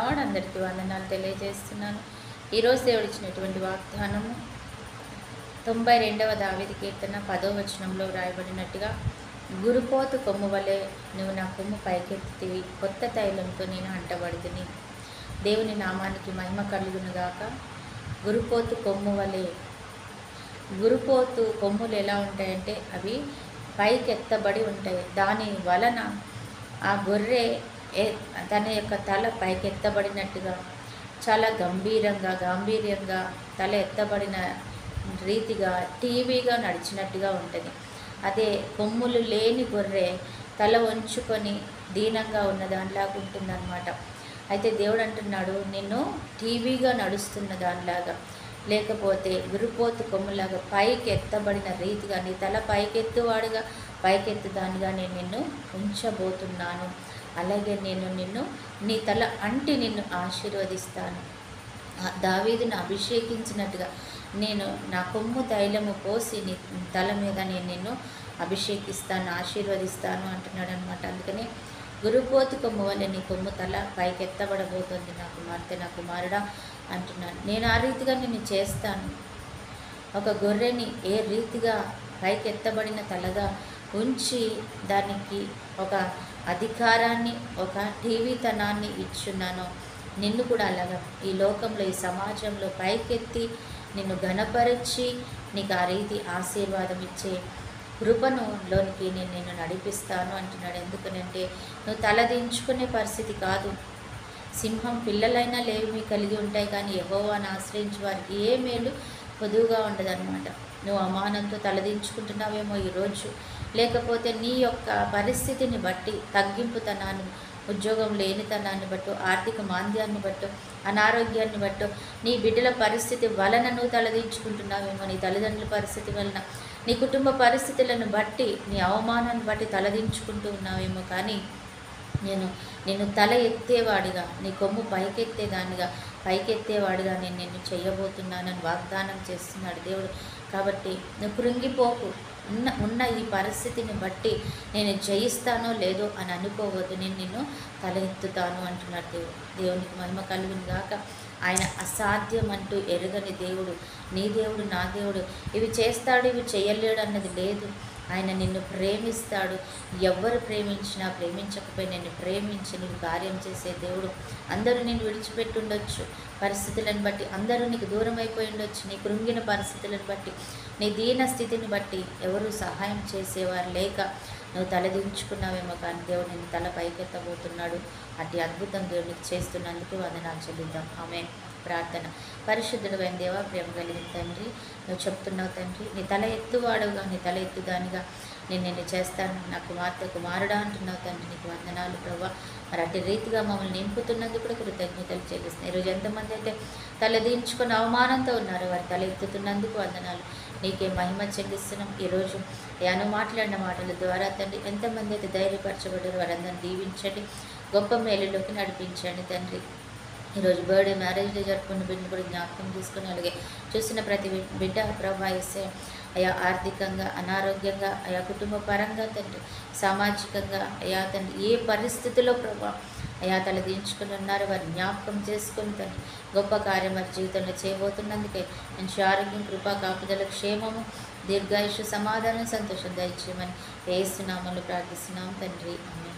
అందరికీ వందనాలు తెలియజేస్తున్నాను. ఈరోజు దేవుడు ఇచ్చినటువంటి వాగ్దానము 92వ దావీదు కీర్తన 10వ వచనంలో వ్రాయబడినట్టుగా, గురుపోతు కొమ్ము వలె నువ్వు నా కొమ్ము పైకెత్తివి, కొత్త తైలంతో నేను అంటబడితిని. దేవుని నామానికి మహిమ కలుగునుగాక. గురుపోతు కొమ్ము వలె, గురుపోతు కొమ్ములు ఎలా ఉంటాయంటే అవి పైకెత్తబడి ఉంటాయి. దాని వలన ఆ గొర్రె తన యొక్క తల పైకెత్తబడినట్టుగా, చాలా గాంభీర్యంగా తల ఎత్తబడిన రీతిగా టీవీగా నడిచినట్టుగా ఉంటుంది. అదే కొమ్ములు లేని గొర్రె తల వంచుకొని దీనంగా ఉన్న దానిలాగా ఉంటుందన్నమాట. అయితే దేవుడు అంటున్నాడు, నిన్ను టీవీగా నడుస్తున్న దానిలాగా, లేకపోతే గురుపోతు కొమ్ములాగా పైకి ఎత్తబడిన రీతిగా, నీ తల పైకెత్తువాడుగా పైకెత్తుదానిగా నేను నిన్ను ఉంచబోతున్నాను. అలాగే నేను నిన్ను నీ తల అంటి నిన్ను ఆశీర్వదిస్తాను. దావీదును అభిషేకించినట్టుగా నేను నా కొమ్ము తైలము పోసి నీ తల మీద నేను నిన్ను అభిషేకిస్తాను, ఆశీర్వదిస్తాను అంటున్నాడు అనమాట. అందుకని గురుపోతు కొమ్ము వల్ల నీ కొమ్ము తల పైకెత్తబడబోతుంది నా కుమార్తె, నా కుమారుడా అంటున్నాను. నేను ఆ రీతిగా నిన్ను చేస్తాను. ఒక గొర్రెని ఏ రీతిగా పైకెత్తబడిన తలగా ఉంచి దానికి ఒక అధికారాన్ని, ఒక టీవీతనాన్ని ఇచ్చున్నానో, నిన్ను కూడా అలాగా ఈ లోకంలో, ఈ సమాజంలో పైకెత్తి నిన్ను ఘనపరిచి నీకు ఆ రీతి ఆశీర్వాదం ఇచ్చే కృపనులోనికి నేను నిన్ను నడిపిస్తాను అంటున్నాడు. ఎందుకనంటే నువ్వు తలదించుకునే పరిస్థితి కాదు. సింహం పిల్లలైనా లేవి కలిగి ఉంటాయి, కానీ యెహోవాను ఆశ్రయించి వారికి ఏ మేలు పొదువుగా ఉండదన్నమాట. నువ్వు అవమానంతో తలదించుకుంటున్నావేమో ఈరోజు, లేకపోతే నీ యొక్క పరిస్థితిని బట్టి, తగ్గింపుతనాన్ని, ఉద్యోగం లేనితనాన్ని బట్టో, ఆర్థిక మాంద్యాన్ని బట్టో, అనారోగ్యాన్ని బట్టో, నీ బిడ్డల పరిస్థితి వలన నువ్వు తలదించుకుంటున్నావేమో, నీ తల్లిదండ్రుల పరిస్థితి వలన, నీ కుటుంబ పరిస్థితులను బట్టి, నీ అవమానాన్ని బట్టి తలదించుకుంటూ ఉన్నావేమో. కానీ నేను తల ఎత్తేవాడిగా, నీ కొమ్ము పైకెత్తేదానిగా, పైకెత్తేవాడిగా నేను నిన్ను చేయబోతున్నానని వాగ్దానం చేస్తున్నాడు దేవుడు. కాబట్టి నువ్వు కృంగిపోకు. ఉన్న ఈ పరిస్థితిని బట్టి నేను జయిస్తానో లేదో అని అనుకోవద్దు. నేను నిన్ను తల ఎత్తుతాను అంటున్నాడు దేవుడు. దేవునికి మహిమ కలుగును గాక. ఆయన అసాధ్యం అంటూ ఎరుగని దేవుడు, నీ దేవుడు, నా దేవుడు. ఇవి చేస్తాడు, ఇవి చేయలేడు అన్నది లేదు. ఆయన నిన్ను ప్రేమిస్తాడు. ఎవరు ప్రేమించినా ప్రేమించకపోయినా నిన్ను ప్రేమించి నీకు కార్యం చేసే దేవుడు. అందరూ నేను విడిచిపెట్టి ఉండొచ్చు, పరిస్థితులను బట్టి అందరూ నీకు దూరం అయిపోయి ఉండొచ్చు, నీ కృంగిన పరిస్థితులను బట్టి, నీ దీన స్థితిని బట్టి ఎవరు సహాయం చేసేవారు లేక నువ్వు తలదించుకున్నావేమో. కానీ దేవుడు నిన్ను తల పైకెత్తబోతున్నాడు. అట్టి అద్భుతం దేవునికి చేస్తున్నందుకు వందనాలు చెల్లిద్దాం. ఆమె ప్రార్థన. పరిశుద్ధుడైన దేవా, ప్రేమ కలిగిన తండ్రి, నువ్వు చెప్తున్నావు తండ్రి, నీ తల ఎత్తువాడుగా, నీ తల ఎత్తుదానిగా నేను నిన్ను చేస్తాను, నా కుమార్తె, కుమారుడా అంటున్నావు తండ్రి. నీకు వందనాలు ప్రభా. మరి అట్టి రీతిగా మమ్మల్ని నింపుతున్నందుకు కూడా కృతజ్ఞతలు చెల్లిస్తున్నాను. ఈరోజు ఎంతమంది అయితే తలదించుకుని అవమానంతో ఉన్నారు, వారి తల ఎత్తుతున్నందుకు వందనాలు. నీకే మహిమ చెల్లిస్తున్నాం. ఈరోజు నువ్వు మాట్లాడిన మాటల ద్వారా తండ్రి ఎంతమంది అయితే ధైర్యపరచబడ్డారు వారందరిని దీవించండి, గొప్ప మేలులోకి నడిపించండి తండ్రి. ఈరోజు బర్త్డే, మ్యారేజ్ డే జరుపుకున్న బిడ్డను కూడా జ్ఞాపకం తీసుకుని, అలాగే చూసిన ప్రతి బిడ్డ ప్రభావిస్తే అయా ఆర్థికంగా, అనారోగ్యంగా, అయా కుటుంబ పరంగా తండ్రి, సామాజికంగా అయా తండ్రి ఏ పరిస్థితుల్లో ప్రభా అయా తలదించుకుని ఉన్నారో వారి జ్ఞాపకం చేసుకుని తండ్రి గొప్ప కార్యం వారి జీవితంలో చేయబోతున్నందుకే మంచి ఆరోగ్యం, కృపా, కాపుదల, క్షేమము, దీర్ఘాయుషు, సమాధానం, సంతోషం దయచేయమని యేసు నామములో ప్రార్థిస్తున్నాం తండ్రి. ఆమేన్.